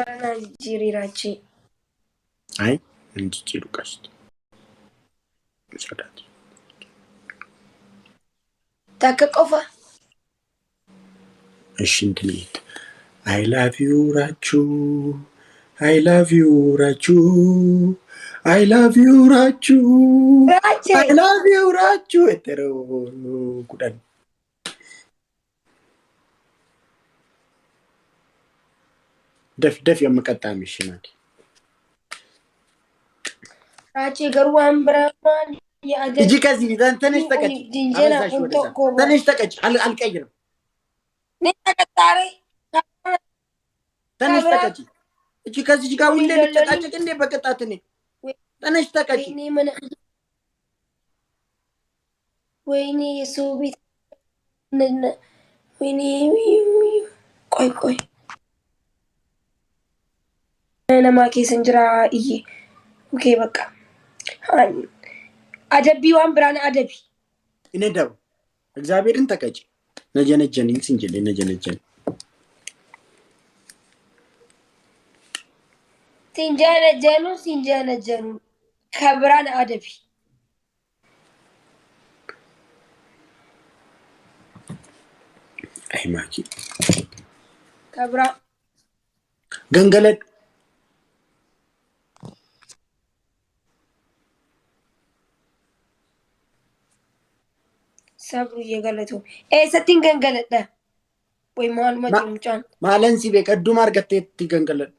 أنا جيري راتشي أي أنت جيرو كاست سادات تاكا قفا الشنتليت I love you Rachu I love you Rachu I love you Rachu I راتشي love you Rachu etero kudan def يوم مقطع مشينات راتشي قروان برامان يا أدب يجي كذي تنش تكتي جنجنا أبزاش كنتو ودسا كوبا تنش تكتي على الكير نتا كتاري تنش كابرا تكتي يجي كذي يجي كاوي اللي تكتي كني بكتاتني تنش تكتي ويني من ويني يسوبي ويني كوي أنا ما كي سنجرا إيه أوكي بقى أدبي وان برانا أدبي إنه داو እግዚአብሔርን ተቀጭ ነጀነጀን ሲንጀል ነጀነጀን ሲንጀነጀኑ ከብራን አደቢ አይ ማኪ ከብራ ገንገለድ ሰብሩ እየገለቱ ኤሰቲን ገንገለደ ወይ ማልመት ይምጫን ማለንሲ በቀዱ ማርገት ትገንገለድ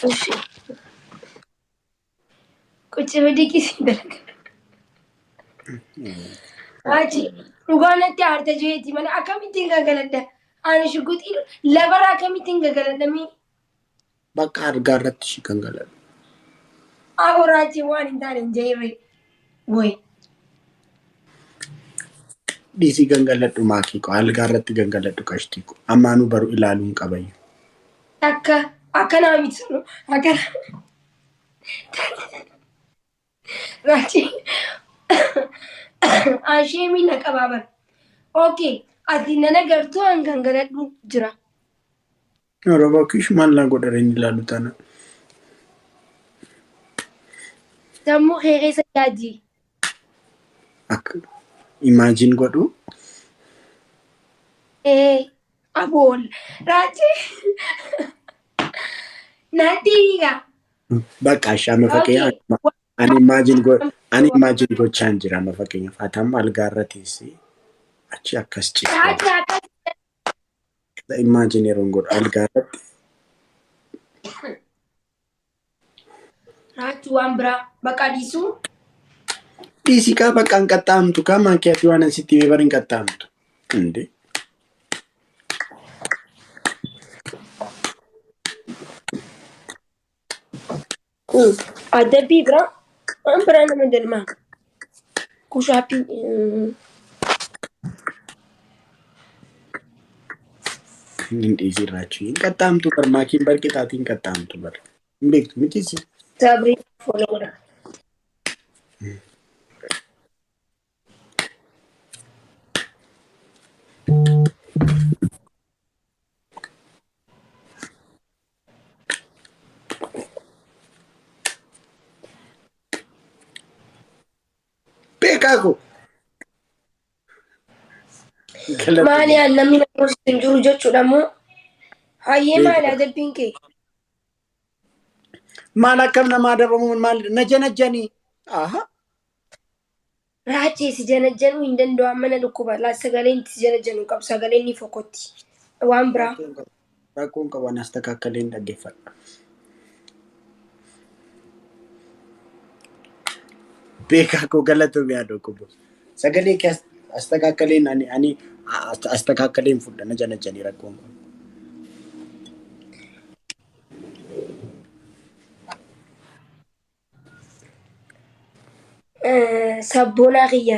እሺ ቁጭ ብድቂ ሲደረግ አጂ ሩጋነቲ አርተጂቲ ማለ አከሚቲን ገንገለደ አነ ሽጉጢ ለበራ አከሚቲን ገንገለደ ሚ በቃ አርጋረት ሺ ገንገለድ አውራጂ ዋን እንታን እንጀይሬ ወይ ዲሲ ገንገለዱ ማኪ ቆ አልጋረት ገንገለዱ ቀሽቲኩ አማኑ በሩ ኢላሉን ቀበይ አከናሚት ነው አከና ራጂ አሺሚ ነቀባበር ኦኬ አዲነ ነገርቱ አንገንገለዱ ጅራ ሮባኪሽ ማንላ ጎደረኝ ይላሉ ታና ደሞ ሄሬሰ ያጂ አክ ኢማጂን ጎዱ አቦል ራጂ ናዲጋ በቃ ሻ መፈቀያ አኒ ኢማጂን ጎቻን ጅራ መፈቀኛ ፋታም አልጋረቴሲ አቺ አከስጪ ኢማጂኔሮን ጎድ አልጋረት ራቹ ዋምብራ በቃ ዲሱ ዲሲካ በቃ እንቀጣምቱ ከማንኪያት ዋነን ሲቲ ሜበር እንቀጣምቱ እንዴ አደቢ ብራ አምብራ ነው እንደልማ ኩሻፒ እንዴ ሲራችሁ እንቀጣምቱ በርማኪን በርቂጣት እንቀጣምቱ በር እንዴት ምትሲ sabri ፎሎወር ቤካኮ ማሊያ ለሚነግሩት እንጁ ልጆቹ ደግሞ ሀዬ ማሊያ ደብንኬ ማላከም ነማደበሙ ማል ነጀነጀኒ አሃ ራቼ ሲጀነጀኑ እንደንደው አመነ ልኩባ ላሰገሌን ሲጀነጀኑ ቀብ ሰገሌኒ ፎኮቲ ዋምብራ ራቆን ቀባን አስተካከለኝ ደገፈል ቤካኮ ገለቶ ቢያዶኩ ሰገሌ ከስ አስተካከለኝ አኒ አስተካከለኝ ፉደ ነጀነጀኒ ራቆን ሰቦና ቂያ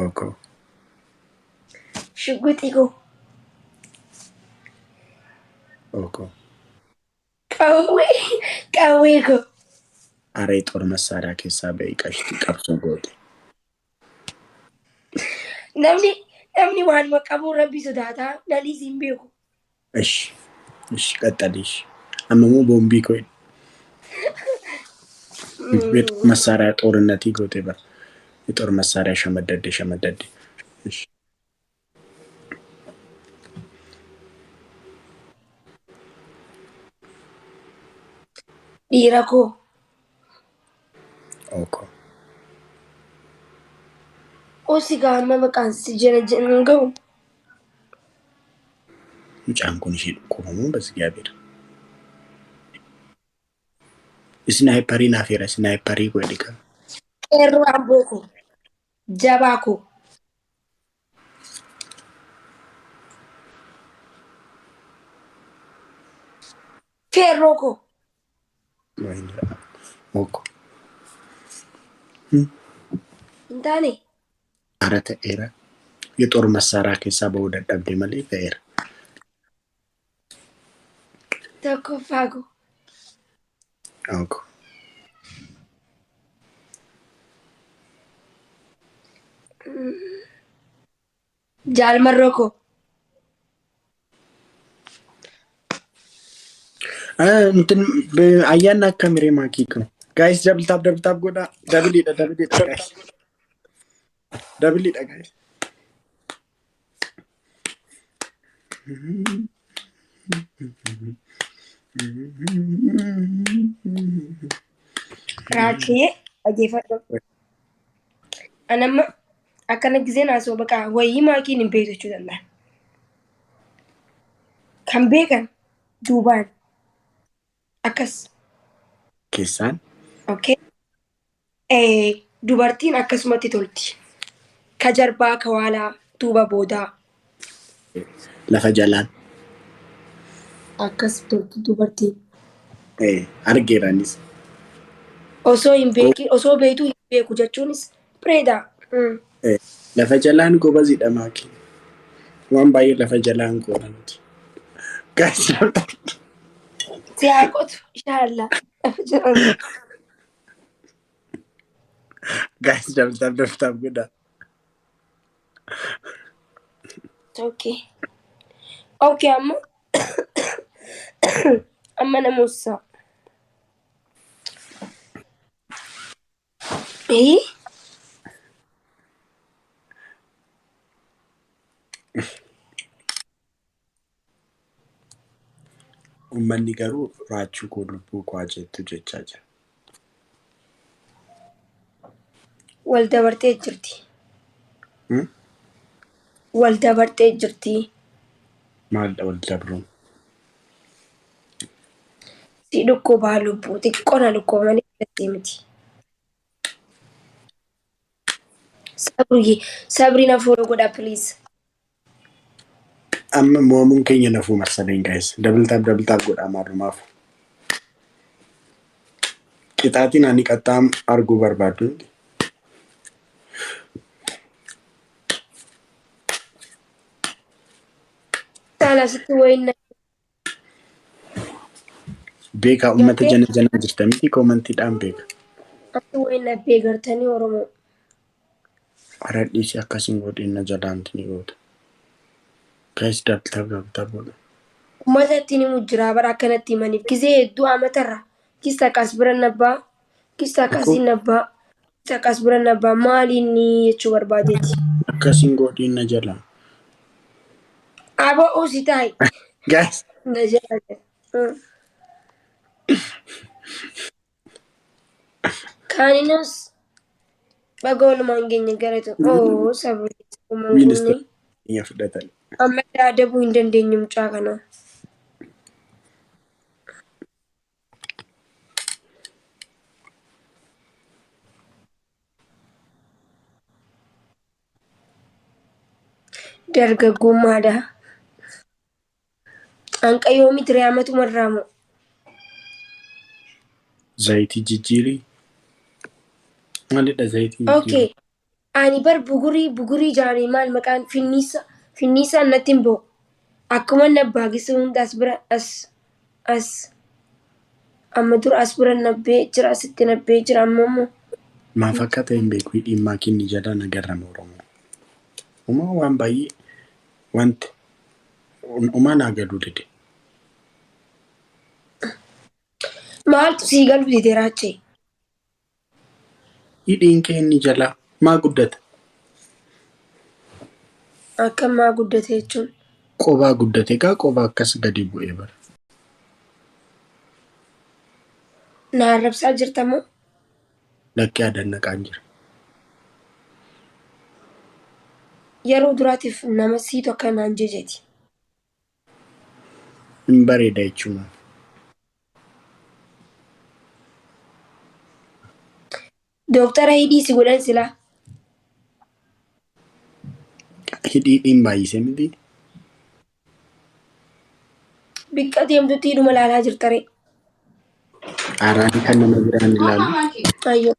ኦኮ ሽጉጢኮ ኦኮ qawwee ko. Aree ጦር መሳሪያ keessaa ba'ii qashtii qabsoo goote. Namni waan qabuu rabbi sodaataa naliis hin beeku. እሺ ቀጠልሽ አመሙ ቦምቢ ኮይ ቤት መሳሪያ ጦርነት ይጎቴ በር የጦር መሳሪያ ሸመደደ እሺ ዲራኮ ኦኮ ኦሲጋ መመቃን ሲጀነጀንገው ጫንኩን እሺ ቆሞ በእግዚአብሔር ስናይፐሪ ናፌራ ስናይፐሪ ጎዲካ ኤሩ አምቦኮ ጀባኮ ፌሮኮ ወይኔ ኦኮ እንታኔ አረተ ኤራ የጦር መሳሪያ ከሳ በወደደብደ ማለት ኤራ ተኮፋጎ ኦኮ ጃልመሮኮ እንትን አያና ካሜሬ ማኪክ ነው ጋይስ ደብል ታፕ ጎዳ ደብል ጋይስ ራኬ አጌፈዶ አነማ አከነ ጊዜ ናሶ በቃ ወይ ማኪን ቤቶቹ ደላ ከምቤከን ዱባን አከስ ኬሳን ኦኬ ዱበርቲን አከስመት ቶልቲ ከጀርባ ከኋላ ዱባ ቦዳ ለፈጀላን አከስ ቶልቲ ዱበርቲን አርጌራኒስ ኦሶ ኢምቤኪ ኦሶ ቤቱ ኢምቤኩ ጀቹንስ ፕሬዳ ለፈጀላን ጎበዝ ደማኪ ዋን ባይ ለፈጀላን ጎበዝ ጋይስ ሲያቆት ኢንሻአላ ለፈጀላን ጋይስ ደብል ታፕ ጎዳ ኦኬ amma namossa ummanni garuu raachuu koo lubbuu koo jettu jechaa jira. wal dabartee jirti. Maal wal dabruun? Si dhukkubaa lubbuu xiqqoona dhukkubamanii filattee miti. Sabri na fuudhu godha please. Amma moomuun keenya nafuu marsadeen guys. Double tap godha maalumaaf. Qixaatiin ani qaxxaam arguu barbaadu. Taala sitti wayinna. Beeka uummata jana jirta miti koomantiidhaan beeka. Ati wayinna beegartanii Oromoo. Aradhiisi akkasiin godhinna jalaanti ni goota. Guys double tap godha. Uummata ittiin himu jira bara akkanatti himaniif gisee hedduu amatarra kista akkas bira nabbaa kista akkasiin nabbaa kista akkas bira nabbaa maaliin jechuu barbaadeeti. Akkasiin godhinna jalaan. Aba usi tayi. Guys. Najala. Kaninos bagol mangenya gareto. Oh, sabri. Minister iya fudatan. Amma adabu indandeenyu mucaa kana. Dargaggummaadha. Anqayyoomi ture amatu marraamu. Zayitii jijjiirii. Maalidha zayitii jijjiirii? Okay. Ani bar bugurii jaanii maal maqaan finniisa natti hin bo'u. Akkuma nabbaa gisuu hundaas bira as. amma dur as bira nabbee jira asitti nabbee jira ammoo Maaf akka ta'e hin beeku dhimmaa kinni jala nagarrama Oromoo. Umaa waan baay'ee wanti umaa naa galuu dide. maaltu sii galu dide raachee? Hidhiin kee inni jalaa maa guddata? Akka maa guddate jechuun? Qobaa guddate gaa qobaa akkas gadi bu'ee bara. Na arrabsaa jirta moo? Lakkee adannaqaan jira. Yeroo duraatiif nama siitu akka naan jejeeti. Hin bareeda jechuudha. Dooktara hidhii si godhan silaa. Hidhiin baay'isee miti. Biqqa deemtutti hidhuma laalaa jirta ree. Araanii kan nama biraan ilaalu. Ayyoo.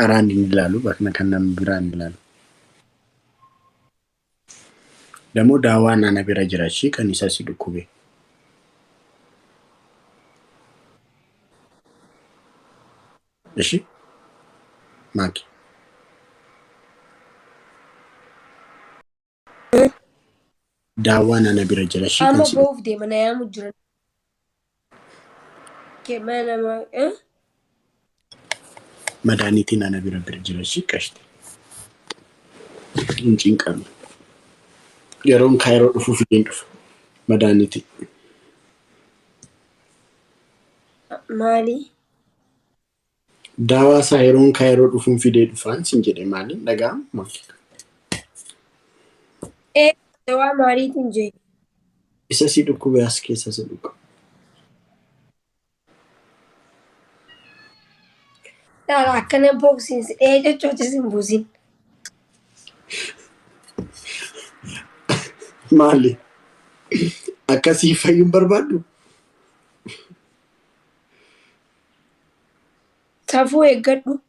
Araanii ilaalu bakka kan nama biraan ilaalu. Damoo daawaa nana bira jira ishee kan isa si dhukkube. Ishi maaki. Daawaa nana bira jira ishee Amma kan si boof deema na yaamu jiran. Keema nama madaaniitii nana bira jira ishee qashte. Hin cinqamu. Yeroon kaayiroo dhufuuf hin dhufu. Madaaniitii. maali? Daawaa isaa yeroon kaayiroo dhufuun fidee dhufaan sin jedhe maaliin dhaga'amu maaki. Dawaa maaliitiin jee? Isa si dhukkube as keessa si dhukku. Dhaala akkana boksiinsi jechuutis hin buusin. Maali? Akkasii fayyuun barbaaddu? Safuu eeggadhu.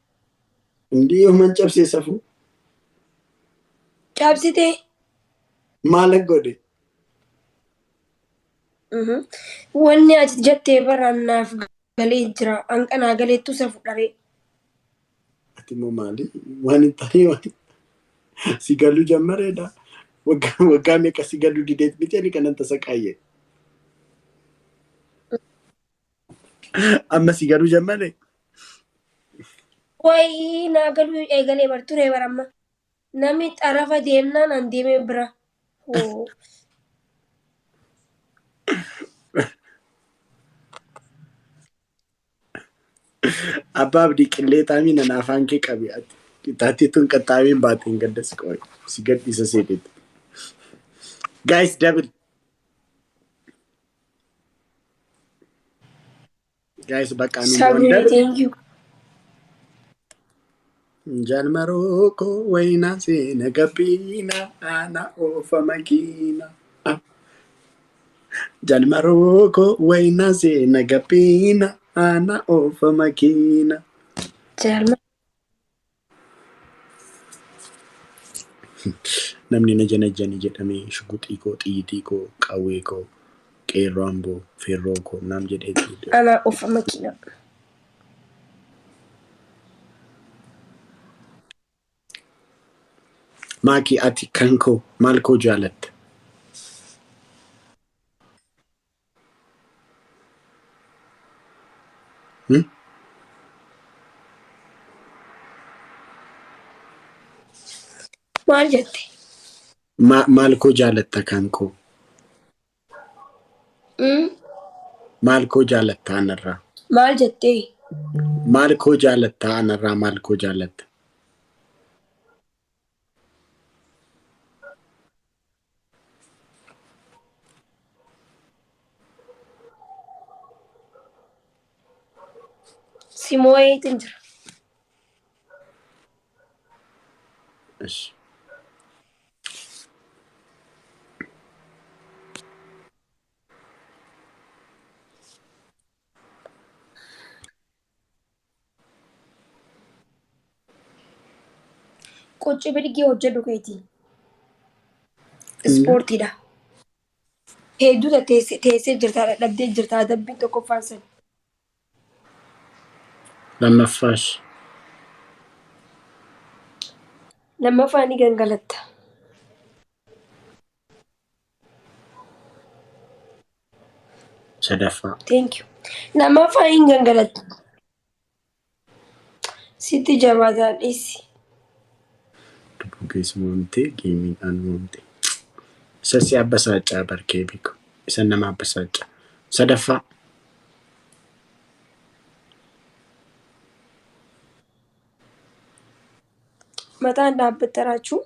Indii yooman cabsee safuu? Cabsitee? Maal godhe? Wanni ati jettee baraan naaf galee jira. Hanqanaa galeettu safu dharee. Ati immoo maali? Waan hin taane waan si galuu jammareedha. Waggaa meeqa si galuu dideet miti ani kanan tasa qaayyee. Amma si galuu jammaree? Wayii naa galuu eegalee bar turee baramma. Namni xarafa deemnaan an deemee bira. Abbaa abdii qillee taamii nana afaan kee qabi ati. Qixaatti tun qaxxaameen baateen gaddas qo'e. Si gadhiisa seeteetti. Guys, double. Guys, bakka anu Sabri, thank you. Jalmaroko wayna seena gabbina ana ofa makina. Jalmaroko wayna seena gabbina ana ofa makina. Namni na jani jedhamee shuguxii koo xiyyitii koo qawwee koo qeerroo amboo feerroo koo naam jedhee Ana ofa makina. Maaki ati kan koo maal koo jaalatta? Maal jette? Maal koo jaalatta kan koo? Maal koo jaalatta anarraa? Maal jettee? Maal koo jaalatta anarraa maal koo jaalatta? Simooyeetiin jira. Ishi. Qoccii bidigii hojjedhu keetii. ispoortiidha. Hedduuta teessee jirtaa dadhabdee jirtaa adabbiin tokkoffaan san. Lammaffaash. Lammaffaa ni gangalatta. Sadaffaa. Thank you. Lammaffaa hin gangalatta. Sitti jabaataa dhiisi. Dubbu geessu moomtee geemiidhaan moomte. Isa si abbasaachaa barkee beeku. Isa nama abbasaachaa. Sadaffaa. Mataan dhaabbattaraachuu.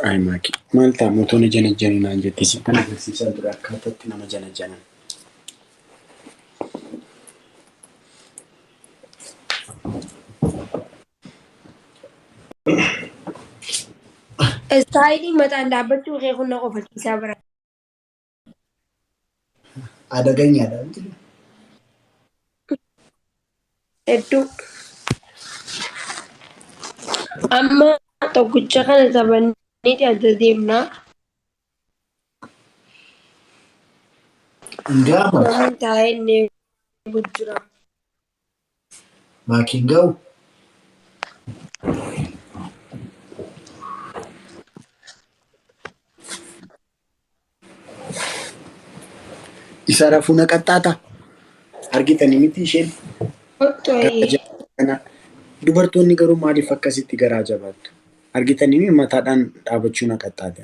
Ay maaki. Maal ta'a mootonni janajjanii naan jetti si kan agarsiisan ture akkaataatti nama janajjanan. Istaayilii mataan dhaabbachuu kee kun na qofachiisaa bara. Adaganyadha. Hedduu. Amma tokkicha kana taphannee adda deemnaa. Ngaama. Namni taa'ee inni jira. Maakiin ga'u. Isa rafuu na qaxxaata. Argitanii miti isheen. Dubartoonni garuu maaliif akkasitti garaa jabaattu? Argitanii mataadhaan dhaabachuu na qaxxaate.